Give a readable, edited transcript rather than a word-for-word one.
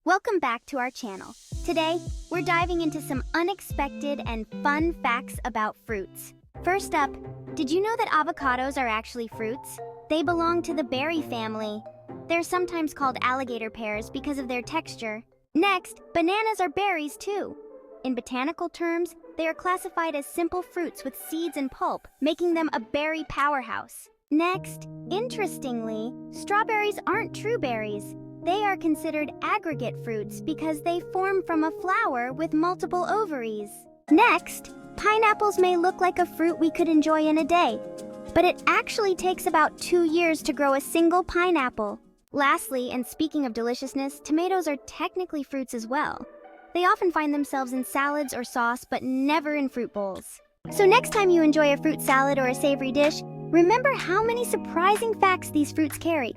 Welcome back to our channel. Today, we're diving into some unexpected and fun facts about fruits. First up, did you know that avocados are actually fruits? They belong to the berry family. They're sometimes called alligator pears because of their texture. Next, bananas are berries too. In botanical terms, they are classified as simple fruits with seeds and pulp, making them a berry powerhouse. Next, interestingly, strawberries aren't true berries. They are considered aggregate fruits because they form from a flower with multiple ovaries. Next, pineapples may look like a fruit we could enjoy in a day, but it actually takes about 2 years to grow a single pineapple. Lastly, and speaking of deliciousness, tomatoes are technically fruits as well. They often find themselves in salads or sauce, but never in fruit bowls. So next time you enjoy a fruit salad or a savory dish, remember how many surprising facts these fruits carry.